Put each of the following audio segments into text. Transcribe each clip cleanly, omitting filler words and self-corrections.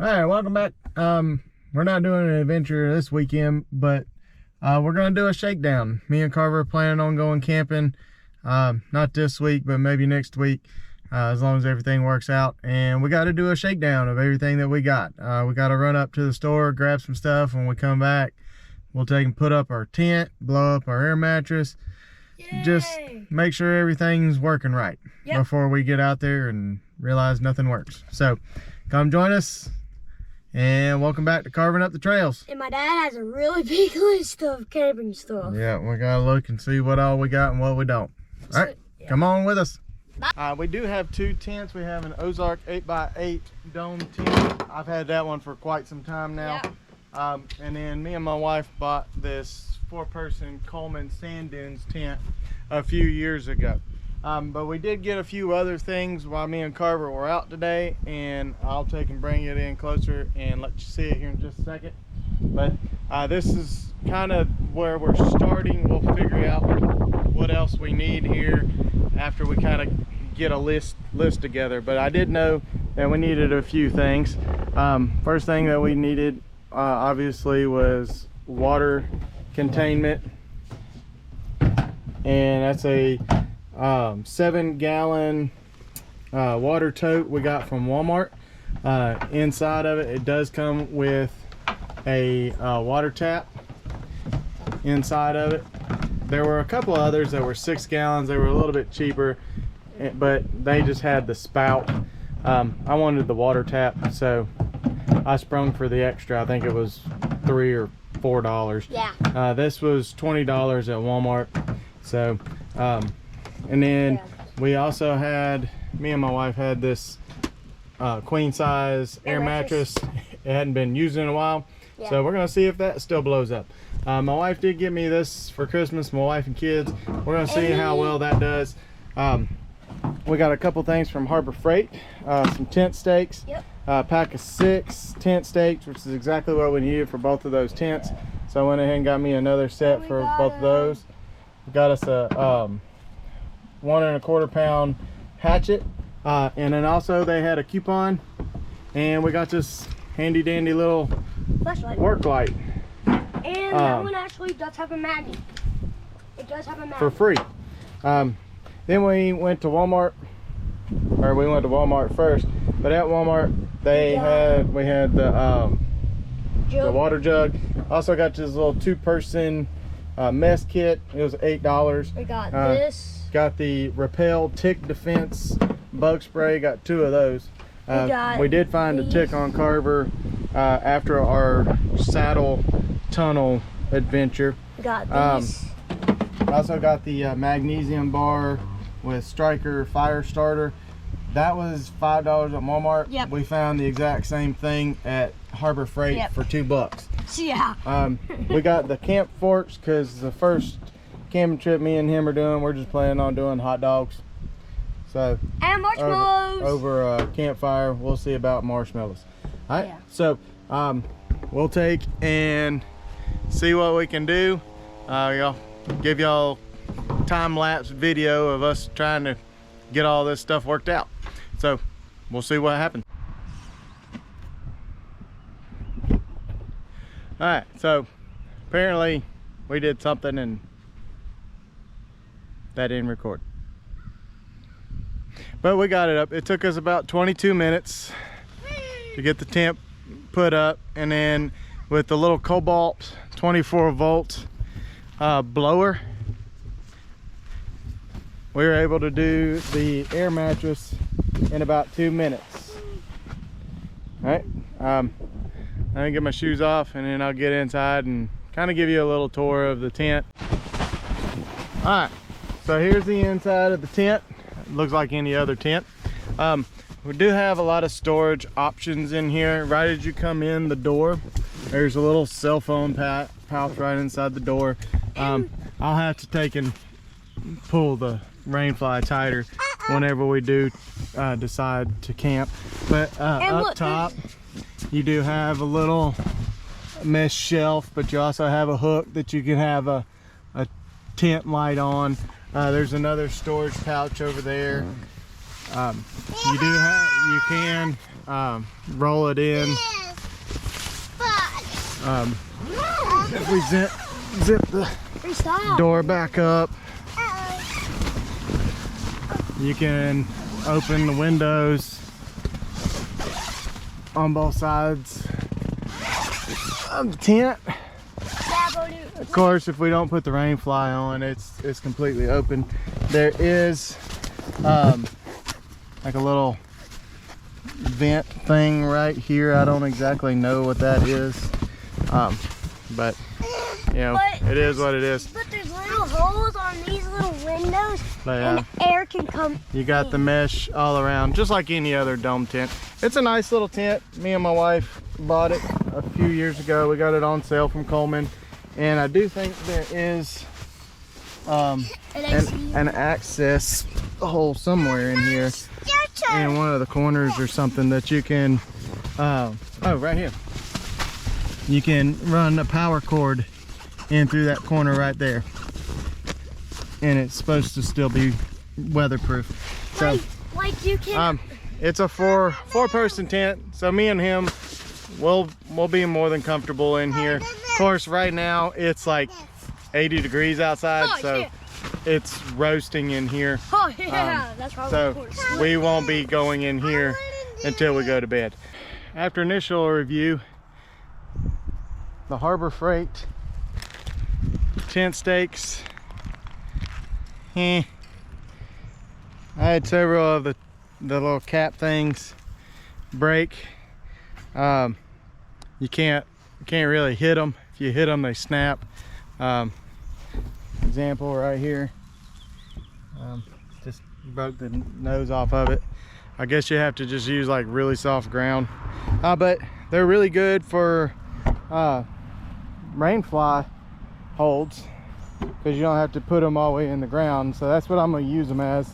All right, welcome back. We're not doing an adventure this weekend, but we're gonna do a shakedown. Me and Carver are planning on going camping, not this week, but maybe next week, as long as everything works out. And we got to do a shakedown of everything that we got. We got to run up to the store, grab some stuff. When we come back, we'll take and put up our tent, blow up our air mattress. Yay! Just make sure everything's working right before we get out there and realize nothing works. So come join us. And welcome back to Carving Up the Trails. And my dad has a really big list of camping stuff. Yeah, we gotta look and see what all we got and what we don't. All right, come on with us. We do have two tents. We have an Ozark 8x8 dome tent. I've had that one for quite some time now. Yeah. And then me and my wife bought this 4-person Coleman Sand Dunes tent a few years ago. But we did get a few other things while me and Carver were out today, and I'll take and bring it in closer and let you see it here in just a second. But this is kind of where we're starting. We'll figure out what else we need here after we kind of get a list together. But I did know that we needed a few things. First thing that we needed obviously was water containment, and that's a 7-gallon water tote we got from Walmart. Inside of it, it does come with a water tap inside of it. There were a couple others that were 6 gallons. They were a little bit cheaper, but they just had the spout. I wanted the water tap, so I sprung for the extra. I think it was $3 or $4. Yeah. This was $20 at Walmart. So and then we also had, me and my wife had this queen size air mattress. It hadn't been used in a while, so we're gonna see if that still blows up. My wife did get me this for Christmas, my wife and kids. We're gonna see how well that does. We got a couple things from Harbor Freight, some tent stakes, a pack of 6 tent stakes, which is exactly what we needed for both of those tents. So I went ahead and got me another set for both of those. We got us a 1 1/4 pound hatchet, and then also they had a coupon, and we got this handy dandy little flashlight, work light, and that one actually does have a magnet. It does have a magnet for free. Then we went to Walmart, or we went to Walmart first, but at Walmart we had the water jug. Also got this little 2-person mess kit. It was $8. We got this. Got the Repel Tick Defense bug spray. Got 2 of those. We did find a tick on Carver after our saddle tunnel adventure. We got these. Also got the magnesium bar with Striker fire starter. That was $5 at Walmart. Yep. We found the exact same thing at Harbor Freight for $2. Yeah. We got the camp forks because the first camping trip me and him are doing, we're just planning on doing hot dogs. So and marshmallows over a campfire. We'll see about marshmallows. All right. So we'll take and see what we can do. Y'all give y'all time-lapse video of us trying to get all this stuff worked out. So we'll see what happens. All right, so apparently we did something and that didn't record, but we got it up. It took us about 22 minutes to get the tent put up, and then with the little Cobalt 24-volt blower, we were able to do the air mattress in about 2 minutes. All right, I'm gonna get my shoes off, and then I'll get inside and kind of give you a little tour of the tent. All right, so here's the inside of the tent. It looks like any other tent. We do have a lot of storage options in here. Right as you come in the door, there's a little cell phone pouch right inside the door. I'll have to take and pull the rainfly tighter whenever we do decide to camp. But up top you do have a little mesh shelf, but you also have a hook that you can have a tent light on. There's another storage pouch over there. You can roll it in If we zip the door back up, you can open the windows on both sides of the tent. Of course, if we don't put the rain fly on, it's completely open. There is like a little vent thing right here. I don't exactly know what that is, but you know, it is what it is. But there's little holes on these little windows, and air can come. You got the mesh all around, just like any other dome tent. It's a nice little tent. Me and my wife bought it a few years ago. We got it on sale from Coleman, and I do think there is an access hole somewhere in here, in one of the corners or something, that you can oh, right here, you can run a power cord in through that corner right there, and it's supposed to still be weatherproof. So like you can it's a four-person tent, so me and him we'll be more than comfortable in here. Of course, right now it's like 80 degrees outside, so it's roasting in here. Oh yeah, that's probably so we won't be going in here until we go to bed. After initial review, the Harbor Freight tent stakes, I had several of the little cap things break. You can't really hit them. If you hit them, they snap. Example right here, just broke the nose off of it. I guess you have to just use like really soft ground, but they're really good for rain fly holds, because you don't have to put them all the way in the ground. So that's what I'm going to use them as.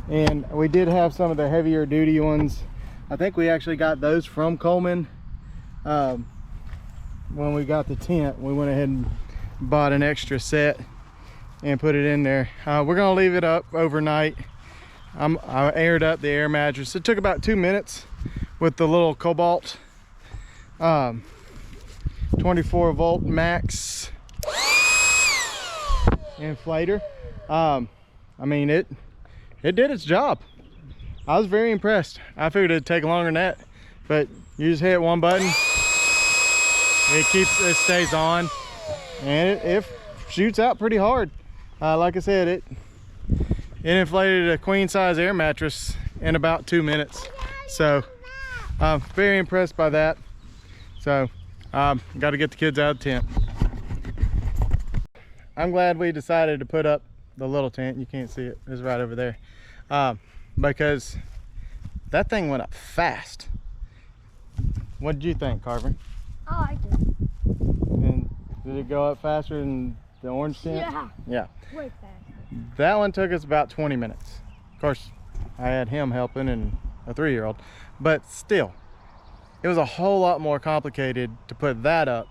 And we did have some of the heavier duty ones. I think we actually got those from Coleman. When we got the tent, we went ahead and bought an extra set and put it in there. We're gonna leave it up overnight. I aired up the air mattress. It took about 2 minutes with the little Cobalt 24 volt max inflator. I mean, it did its job. I was very impressed. I figured it'd take longer than that, but you just hit one button, it stays on, and it shoots out pretty hard. Like I said, it inflated a queen size air mattress in about 2 minutes. So I'm very impressed by that. So got to get the kids out of the tent. I'm glad we decided to put up the little tent. You can't see it, it's right over there, because that thing went up fast. What did you think, Carver? Oh, I did. And did it go up faster than the orange tent? Yeah. Way faster. That one took us about 20 minutes. Of course, I had him helping and a 3-year-old, but still, it was a whole lot more complicated to put that up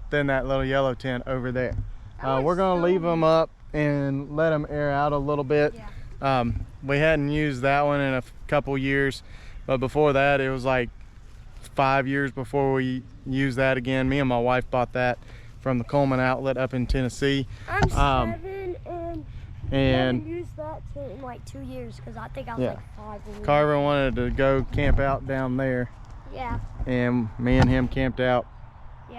than that little yellow tent over there. We're gonna leave them up and let them air out a little bit. Yeah. We hadn't used that one in a couple years, but before that, it was like 5 years before we used that again. Me and my wife bought that from the Coleman outlet up in Tennessee. I'm 7 and haven't used that in like 2 years, because I think I was like 5. Carver wanted to go camp out down there. Yeah. And me and him camped out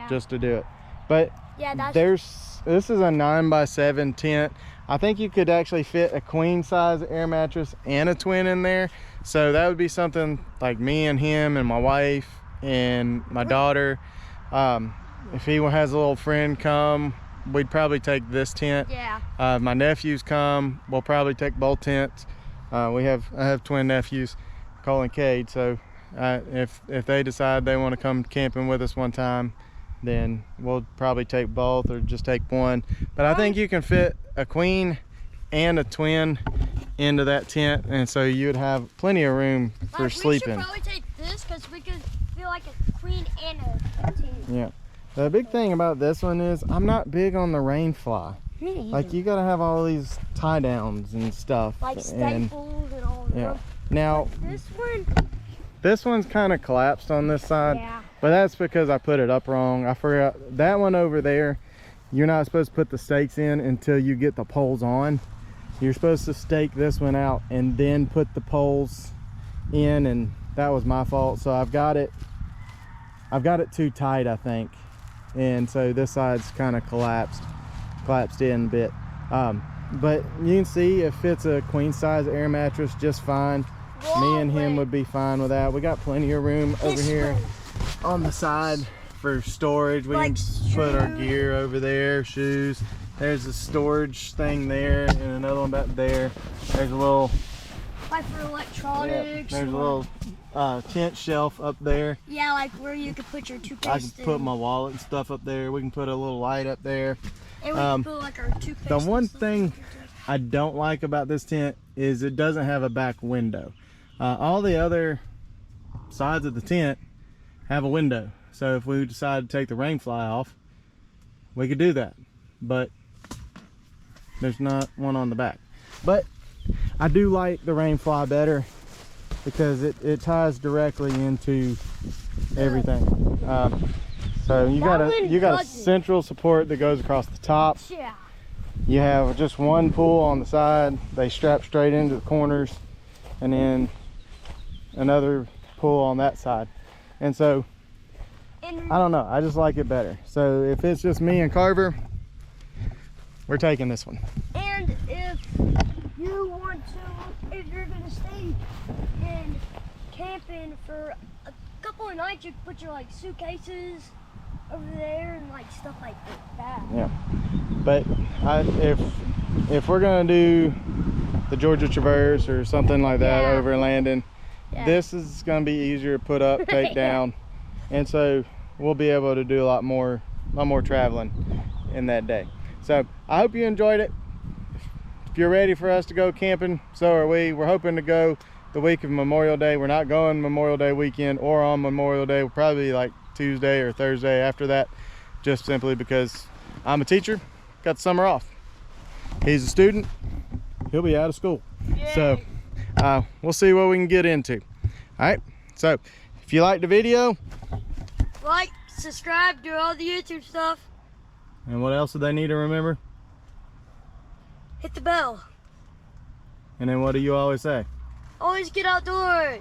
just to do it. But yeah, this is a 9x7 tent. I think you could actually fit a queen size air mattress and a twin in there. So that would be something like me and him and my wife and my daughter. If he has a little friend come, we'd probably take this tent. Yeah. If my nephews come, we'll probably take both tents. I have twin nephews, Cole and Cade. So if they decide they want to come camping with us one time, then we'll probably take both or just take one. But I think you can fit a queen and a twin into that tent, and so you would have plenty of room for sleeping. We should probably take this, because we could feel like a queen and a tent. Yeah. The big thing about this one is I'm not big on the rain fly. Me either. Like, you gotta have all these tie downs and stuff. Like staples and all of them. Now, this one's kind of collapsed on this side. Yeah. but that's because I put it up wrong. I forgot that one over there. You're not supposed to put the stakes in until you get the poles on. You're supposed to stake this one out and then put the poles in, and that was my fault. So I've got it too tight, I think, and so this side's kind of collapsed in a bit. But you can see it fits a queen size air mattress just fine. Me and him would be fine with that. We got plenty of room over here on the side for storage. We can put our gear over there, shoes. There's a storage thing there and another one back there. There's a little, like for electronics. yeah, there's a little tent shelf up there. Yeah, like where you could put your toothpaste. I can put my wallet and stuff up there. We can put a little light up there. And we can put like our toothpaste. The one thing I don't like about this tent is it doesn't have a back window. All the other sides of the tent have a window. So if we decide to take the rain fly off, we could do that. But there's not one on the back. But I do like the rain fly better because it ties directly into everything. So you got a central support that goes across the top. Yeah. You have just one pull on the side. They strap straight into the corners, and then another pull on that side. And so I don't know, I just like it better. So if it's just me and Carver, we're taking this one. And if you want to, if you're gonna stay in camping for a couple of nights, you can put your like suitcases over there and like stuff like that. Yeah, but if we're gonna do the Georgia Traverse or something like that, Overlanding, this is gonna be easier to put up, take down, and so we'll be able to do a lot more traveling in that day. So I hope you enjoyed it. If you're ready for us to go camping, so are we. We're hoping to go the week of Memorial Day. We're not going Memorial Day weekend or on Memorial Day. We'll probably be like Tuesday or Thursday after that, just simply because I'm a teacher, got the summer off. He's a student, he'll be out of school. Yay. So we'll see what we can get into. All right, so if you liked the video, like, subscribe, do all the YouTube stuff. and what else do they need to remember? Hit the bell. And then what do you always say? Always get outdoors.